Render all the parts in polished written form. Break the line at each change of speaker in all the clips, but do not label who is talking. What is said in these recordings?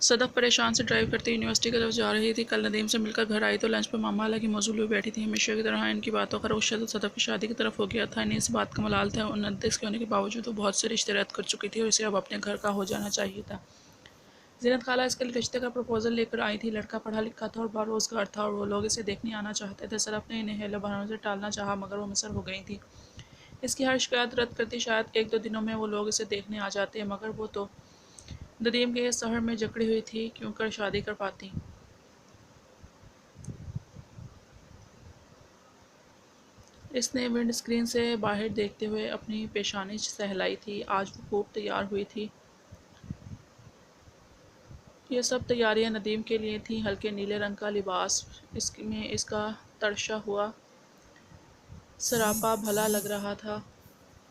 सदफ परेशान से ड्राइव करती यूनिवर्सिटी की तरफ जा रही थी। कल नदीम से मिलकर घर आई तो लंच पर मामा हालांकि मौजूद हुई बैठी थी। हमेशा की तरह इनकी बातों का रुख सदफ की शादी की तरफ हो गया था। इन्हें इस बात का मलाल था। 29 के होने के बावजूद वो बहुत से रिश्ते रद्द कर चुकी थी और इसे अब अपने घर का हो जाना चाहिए था। जीनत खाला इसके लिए रिश्ते का प्रपोजल लेकर आई थी। लड़का पढ़ा लिखा था और बारोजगार था और वो लोग इसे देखने आना चाहते थे। सदफ ने इन्हें हेलो बहानों से टालना चाहा मगर वो मुसर हो गई थी। इसकी हर शिकायत रद्द करती। शायद एक दो दिनों में वो लोग इसे देखने आ जाते मगर वो तो नदीम के इस शहर में जकड़ी हुई थी, क्यों कर शादी कर पाती। इसने विंड स्क्रीन से बाहर देखते हुए अपनी पेशानी सहलाई थी। आज वो खूब तैयार हुई थी। ये सब तैयारियां नदीम के लिए थीं। हल्के नीले रंग का लिबास इसमें इसका तड़शा हुआ सरापा भला लग रहा था।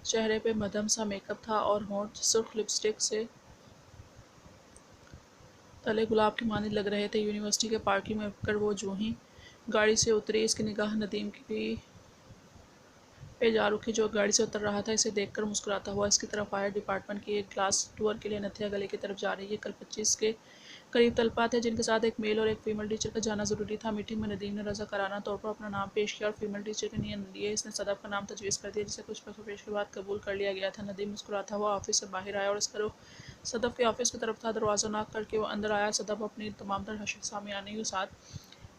चेहरे पे मध्यम सा मेकअप था और होंठ सुर्ख लिपस्टिक से तले गुलाब के माने लग रहे थे। यूनिवर्सिटी के पार्किंग में कर वो जो ही गाड़ी से उतरी, इसकी निगाह नदीम की पे जा रुकी जो गाड़ी से उतर रहा था। इसे देखकर मुस्कुराता हुआ इसकी तरफ आया। डिपार्टमेंट की एक क्लास टूर के लिए नथिया गली की तरफ जा रही है। कल 25 के करीब तलपा थे जिनके साथ एक मेल और एक फीमेल टीचर का जाना जरूरी था। मीटिंग में नदीम ने रजाकाराना तौर पर अपना नाम पेश किया और फीमेल टीचर के लिए इसने सदफ का नाम तजवीज़ कर दिया, जिसे कुछ पेश के बाद कबूल कर लिया गया था। नदीम मुस्कुराता हुआ ऑफिस से बाहर आया और इसका रुख सदफ के ऑफिस की तरफ था। दरवाज़ा नॉक करके वो अंदर आया। सदफ अपनी तमाम तर सामियाने के साथ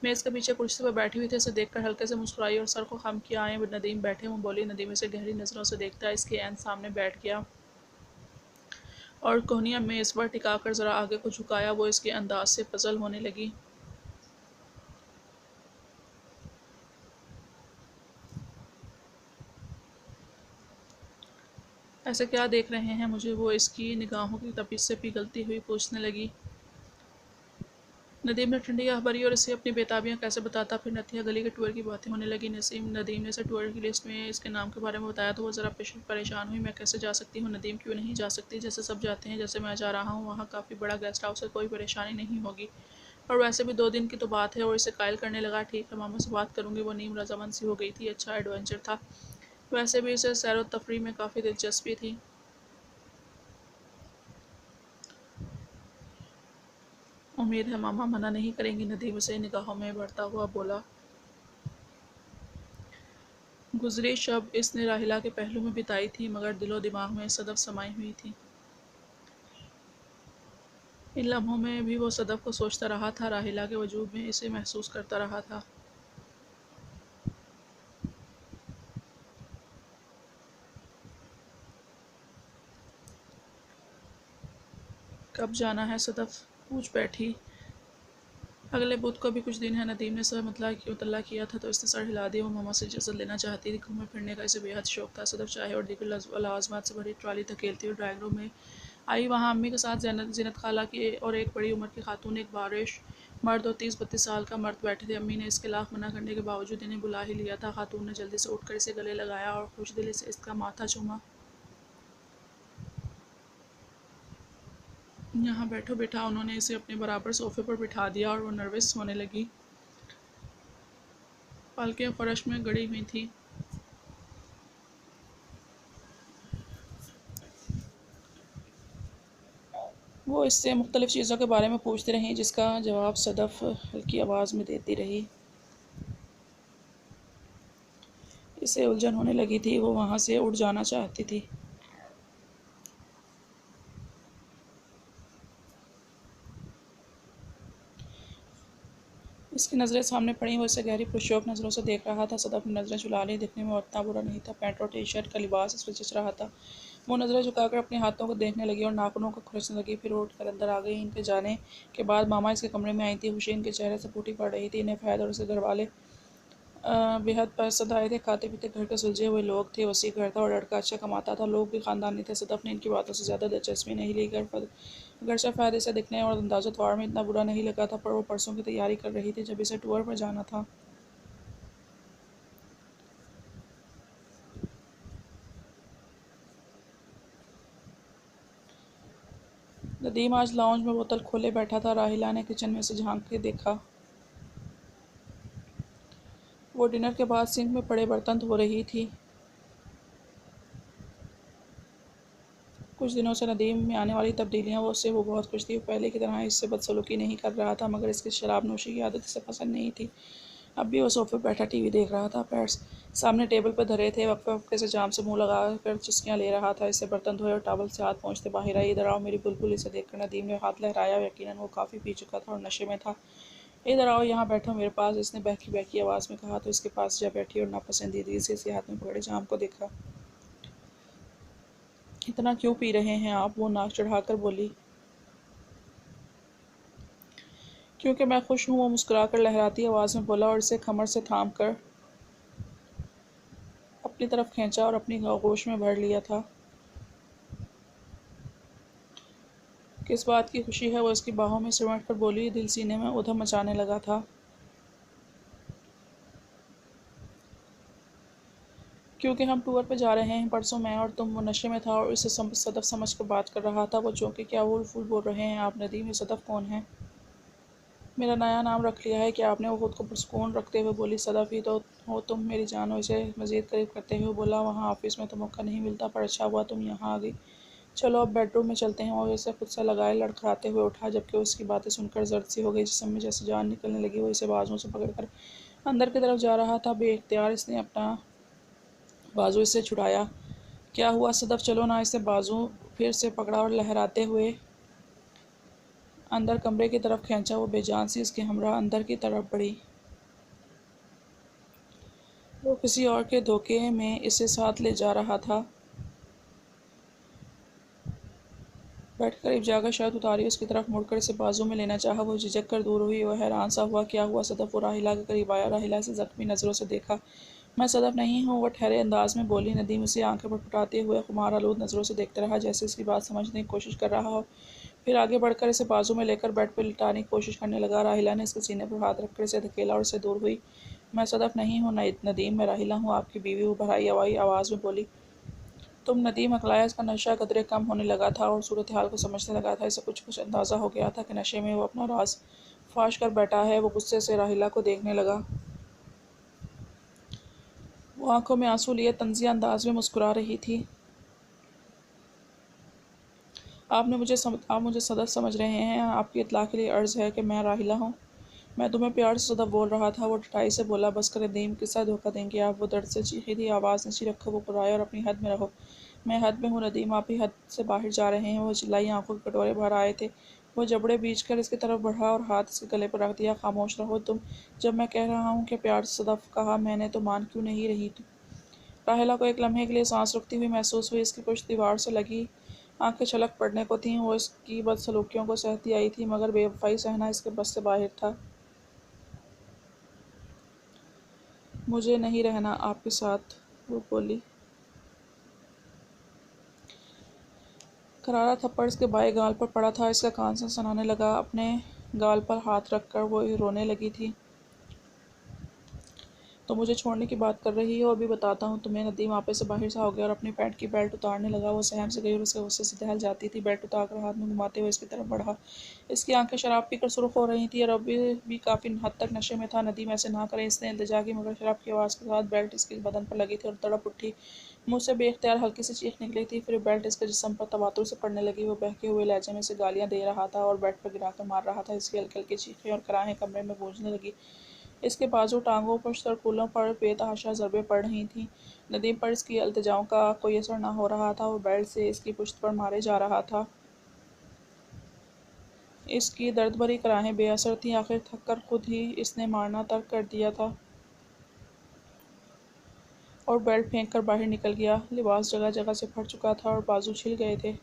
मेज़ के पीछे कुर्सी पर बैठी हुई थी। इसे देखकर हल्के से मुस्कुराई और सर को खम किया। आए नदीम बैठे मुँह बोली। नदीम इसे गहरी नज़रों से देखता इसके ऐन सामने बैठ गया और कोहनिया मेज़ पर टिकाकर ज़रा आगे को झुकाया। वो इसके अंदाज से पजल होने लगी। ऐसे क्या देख रहे हैं मुझे, वो इसकी निगाहों की तपिश से पिघलती हुई पूछने लगी। नदीम ने ठंडी आह भरी और इसे अपनी बेताबियाँ कैसे बताता। फिर नथिया गली के टूर की बातें होने लगी। नदीम ने इसे टूर की लिस्ट में इसके नाम के बारे में बताया तो वो ज़रा परेशान हुई। मैं कैसे जा सकती हूँ नदीम, क्यों नहीं जा सकती? जैसे सब जाते हैं, जैसे मैं जा रहा हूँ। वहाँ काफ़ी बड़ा गेस्ट हाउस है, कोई परेशानी नहीं होगी। और वैसे भी 2 दिन की तो बात है। और इसे कायल करने लगा। ठीक है, मामा से बात करूँगी। वो नीम रजामंद सी हो गई थी। अच्छा एडवेंचर था। वैसे भी इसे सैर व तफरीह में काफ़ी दिलचस्पी थी। उम्मीद है मामा मना नहीं करेंगी। नदीम उसे निगाहों में बढ़ता हुआ बोला। गुजरी शब इसने राहिला के पहलू में बिताई थी मगर दिलो दिमाग में सदफ समाई हुई थी। इन लम्हों में भी वो सदफ को सोचता रहा था। राहिला के वजूद में इसे महसूस करता रहा था। कब जाना है? सदफ पूछ बैठी। अगले बुध को भी कुछ दिन है। नदीम ने सर मुतल्ला किया था तो इसने सर हिला दिया। वो मामा से इजाज़त लेना चाहती थी। घूमने फिरने का इसे बेहद शौक था। सदफ चाय और दीगर लवाजमात से भरी ट्राली धकेलती हुई ड्राइंग रूम में आई। वहाँ अम्मी के साथ जीनत खाला की और एक बड़ी उम्र की खातून, एक बारिश मर्द और 30-32 साल का मर्द बैठे थे। अम्मी ने इसके लाख मना करने के बावजूद इन्हें बुला ही लिया था। खातून ने जल्दी से उठकर इसे गले लगाया और खुश दिली से इसका माथा चूमा। यहाँ बैठो बेटा। उन्होंने इसे अपने बराबर सोफे पर बिठा दिया और वो नर्वस होने लगी। पलकें फर्श में गड़ी हुई थी। वो इससे मुख्तलिफ़ चीज़ों के बारे में पूछती रहीं जिसका जवाब सदफ हल्की आवाज़ में देती रही। इसे उलझन होने लगी थी। वो वहाँ से उठ जाना चाहती थी। इसकी नज़रें सामने पड़ी। वो इसे गहरी पुरशौक नज़रों से देख रहा था। सदफ ने नज़रें झुला ली। दिखने में उतना बुरा नहीं था। पैंट और टी शर्ट का लिबास इस पर जच रहा था। वो नज़रें झुकाकर अपने हाथों को देखने लगी और नाखूनों को खुरचने लगी। फिर उठ कर अंदर आ गई। इनके जाने के बाद मामा इसके कमरे में आई थी। हुसैन के चेहरे से फूटी पड़ रही थी। इन्हें फैद और उसके घर वाले बेहद पसंद आए थे। खाते पीते घर के सुलझे हुए लोग थे। वसी घर था और लड़का अच्छा कमाता था। लोग भी ख़ानदानी थे। सदफ ने इनकी बातों से ज़्यादा दिलचस्पी नहीं ली। अगरचे फ़ायदे से दिखने और अंदाज़तवार में इतना बुरा नहीं लगा था, पर वो परसों की तैयारी कर रही थी जब इसे टूर पर जाना था। नदीम आज लाउंज में बोतल खोले बैठा था। राहिला ने किचन में से झांक के देखा। वो डिनर के बाद सिंक में पड़े बर्तन धो रही थी। कुछ दिनों से नदीम में आने वाली तब्दीलियाँ वो बहुत खुश थी। वो पहले की तरह इससे बदसलूकी नहीं कर रहा था, मगर इसकी शराब नोशी की आदत इसे पसंद नहीं थी। अब भी वो सोफे पर बैठा टीवी देख रहा था, पैर सामने टेबल पर धरे थे। वक्फे वक्फे से जाम से मुंह लगा कर चुस्कियाँ ले रहा था। इससे बर्तन धोए और टॉवल से हाथ पहुँचते बाहर आई। इधर आओ मेरी बुलबुल। इसे देखकर नदीम ने हाथ लहराया। यकीनन वो काफ़ी पी चुका था और नशे में था। इधर आओ, यहाँ बैठो मेरे पास, इसने बहकी बहकी आवाज़ में कहा तो इसके पास जा बैठी और नापसंदीदगी से इसके हाथ में पकड़े जाम को देखा। इतना क्यों पी रहे हैं आप? वो नाक चढ़ाकर बोली। क्योंकि मैं खुश हूँ, वो मुस्कुराकर लहराती आवाज़ में बोला और इसे कमर से थाम कर अपनी तरफ खींचा और अपनी आगोश में भर लिया था। किस बात की खुशी है? वो इसकी बाहों में सिमट कर बोली। दिल सीने में उधम मचाने लगा था। क्योंकि हम टूर पे जा रहे हैं। परसों मैं और तुम। वो नशे में था और इसे सदफ समझ कर बात कर रहा था। वो चौंके। क्या वूल फूल बोल रहे हैं आप नदीम? ये सदफ कौन है? मेरा नया नाम रख लिया है क्या आपने? वो खुद को पुरस्कून रखते हुए बोली। सदफ ही तो हो तुम, मेरी जान हो। इसे मज़ीद करीब करते हुए बोला। वहाँ ऑफिस में तो मौका नहीं मिलता, पर अच्छा हुआ तुम यहाँ आ गई। चलो अब बेडरूम में चलते हैं। और इसे खुद से लगाए लड़खड़ाते हुए उठा, जबकि उसकी बातें सुनकर जर्द सी हो गई। जिस्म में जैसे जान निकलने लगी। वो इसे बाजुओं से पकड़कर अंदर की तरफ जा रहा था। बेइख्तियार इसने अपना बाजू इससे छुड़ाया। क्या हुआ सदफ? चलो ना। इसे बाजू फिर से पकड़ा और लहराते हुए अंदर कमरे की तरफ खींचा। वो बेजान सी इसके हमरा अंदर की तरफ बढ़ी। वो किसी और के धोखे में इसे साथ ले जा रहा था। बेड करीब जाकर शर्ट उतारी, उसकी तरफ मुड़कर इसे बाजू में लेना चाहा। वो झिझक कर दूर हुई। वह हैरान सा हुआ। क्या हुआ सदफ? वो राहिला के करीब आया। राहिला से जख्मी नज़रों से देखा। मैं सदफ नहीं हूँ, वो ठहरे अंदाज में बोली। नदीम उसे आंखें फटफटाते हुए खुमार आलूद नज़रों से देखते रहा, जैसे इसकी बात समझने की कोशिश कर रहा हो। फिर आगे बढ़कर इसे बाजू में लेकर बेड पर लिटाने की कोशिश करने लगा। राहिला ने इसके सीने पर हाथ रखकर इसे धकेला और इससे दूर हुई। मैं सदफ नहीं हूँ नदीम, मैं राहिला हूँ, आपकी बीवी। वो भराई हवाई आवाज़ में बोली। तुम? नदीम अकलाया। इसका नशा कदरे कम होने लगा था और सूरत हाल को समझने लगा था। इसे कुछ कुछ अंदाज़ा हो गया था कि नशे में वो अपना राज फाश कर बैठा है। वो गुस्से से राहिला को देखने लगा। वो आंखों में आंसू लिए तंजिया अंदाज में मुस्कुरा रही थी। आप मुझे सदफ समझ रहे हैं? आपकी इत्तला के लिए अर्ज़ है कि मैं राहिला हूँ। मैं तुम्हें प्यार से सदफ बोल रहा था। वो ठठाई से बोला। बस कर नदीम, किसका धोखा देंगे आप? वो दर्द से चीखी थी। आवाज़ नीची रखो। वो बुराए और अपनी हद में रहो। मैं हद में हूँ नदीम, आप ही हद से बाहर जा रहे हैं। वो चिल्लाई। आंखों के कटोरे भर आए थे। वो जबड़े बीच कर इसकी तरफ बढ़ा और हाथ इसके गले पर रख दिया। खामोश रहो तुम। जब मैं कह रहा हूँ कि प्यार से सदफ कहा मैंने, तो मान क्यों नहीं रही तुम? राहिला को एक लम्हे के लिए सांस रुकती हुई महसूस हुई। इसकी पुश्त दीवार से लगी आंखें छलक पड़ने को थीं। वो इसकी बदसलूकियों को सहती आई थी, मगर बेवफाई सहना इसके बस से बाहर था। मुझे नहीं रहना आपके साथ, वो बोली। करारा थप्पड़ इसके बाएं गाल पर पड़ा था। इसका कान सनसनाने लगा। अपने गाल पर हाथ रखकर वो रोने लगी थी। तो मुझे छोड़ने की बात कर रही हो? अभी बताता हूँ तुम्हें। नदीम आपे से बाहर सा हो गया और अपनी पैंट की बेल्ट उतारने लगा। वो सहम से गई और उसके गुस्से से दहल जाती थी। बेल्ट उतारकर हाथ में घुमाते हुए इसकी तरफ बढ़ा। इसकी आंखें शराब पीकर सुर्ख हो रही थी और अभी भी काफ़ी हद तक नशे में था। नदीम ऐसे ना करें, इसने इल्तिजा की, मगर शराब की आवाज़ के साथ बेल्ट इसके बदन पर लगी थी और तड़प उठी। मुँह से बेख्तियार हल्की सी चीख निकली थी। फिर बेल्ट इसके जिस्म पर तवातुर से पड़ने लगी। वो बहके हुए लहजे में इसे गालियाँ दे रहा था और बेड पर गिराकर मार रहा था। इसकी हल्की हल्की चीखें और कराहें कमरे में गूंजने लगी। इसके बाजू, टांगों, पुश्त और कूल्हों पर बेतहाशा ज़रबें पड़ रही थीं। नदीम पर इसकी इल्तिजाओं का कोई असर न हो रहा था। वो बेल्ट से इसकी पुश्त पर मारे जा रहा था। इसकी दर्द भरी कराहें बेअसर थीं। आखिर थक कर खुद ही इसने मारना तर्क कर दिया था और बेल्ट फेंक कर बाहर निकल गया। लिबास जगह जगह से फट चुका था और बाजू छिल गए थे।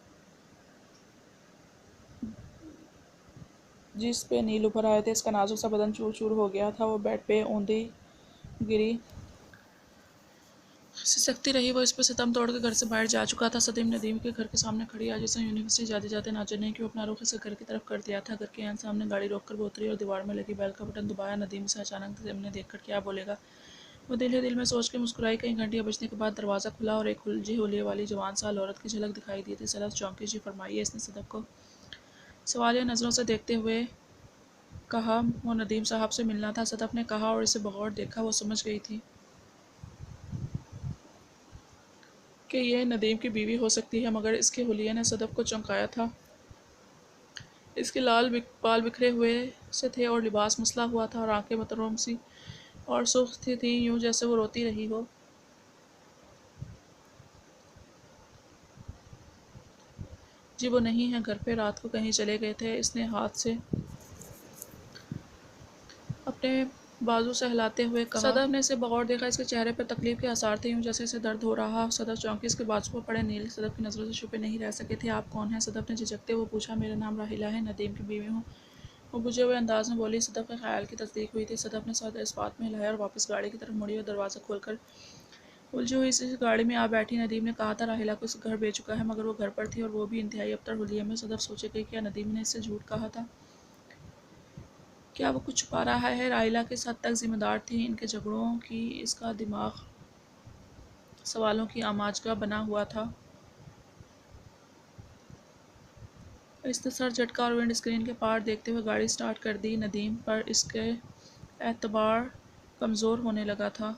जिस पे नील उभर आए थे, इसका नाजुक सा बदन चूर चूर हो गया था। वो बेड पे औंधी गिरी सिसकती रही। वो इस पर सितम तोड़ के घर से बाहर जा चुका था। सदीम नदीम के घर के सामने खड़ी आज इसने यूनिवर्सिटी जाते जाते ना जाने क्यों अपना रुख इसे घर की तरफ कर दिया था। घर के यहाँ सामने गाड़ी रोककर वो उतरी और दीवार में लगी बेल का बटन दबाया। नदीम से अचानक सदीम ने देखकर क्या बोलेगा, वो दिल ही दिल में सोच के मुस्कुराई। कई घंटियाँ बजने के बाद दरवाज़ा खुला और एक खुलजी होलिये वाली जवान साल औरत की झलक दिखाई दी थी। सदफ चौंकी। जी फरमाइए, इसने सदफ को सवालिया नज़रों से देखते हुए कहा। वो नदीम साहब से मिलना था, सदफ ने कहा और इसे बगौर देखा। वो समझ गई थी कि यह नदीम की बीवी हो सकती है, मगर इसके हुलिये ने सदफ को चौंकाया था। इसके बाल बिखरे हुए से थे और लिबास मसला हुआ था और आंखें मतरोम सी और सुर्ख थी यूं जैसे वो रोती रही हो। जी वो नहीं है घर पे, रात को कहीं चले गए थे। इसने हाथ से अपने बाजू से हिलाते हुए कहा। सदफ ने इसे बगौर देखा। इसके चेहरे पर तकलीफ के आसार थे, यूं जैसे इसे दर्द हो रहा। सदफ चौंकी, इसके बाजू पर पड़े नील सदफ की नज़रों से छुपे नहीं रह सके थे। आप कौन हैं? सदफ ने झिझकते हुए पूछा। मेरा नाम राहिला है, नदीम की बीवी हूँ, वो बुझे हुए अंदाज में बोली। सदफ के ख्याल की तस्दीक हुई थी। सदफ ने सर इस बात में हिलाया और वापस गाड़ी की तरफ मुड़ी और दरवाज़ा खोलकर उलझी हुई इस गाड़ी में आ बैठी। नदीम ने कहा था राहिला को घर भेज चुका है, मगर वो घर पर थी और वो भी इंतहाई अबतर हुलिये में। सदफ सोचे कि क्या नदीम ने इससे झूठ कहा था? क्या वो कुछ छुपा रहा है? राहिला किस हद तक जिम्मेदार थी इनके झगड़ों की? इसका दिमाग सवालों की आमाजगा बना हुआ था। इसने सर झटका और विंड स्क्रीन के पार देखते हुए गाड़ी स्टार्ट कर दी। नदीम पर इसके एतबार कमज़ोर होने लगा था।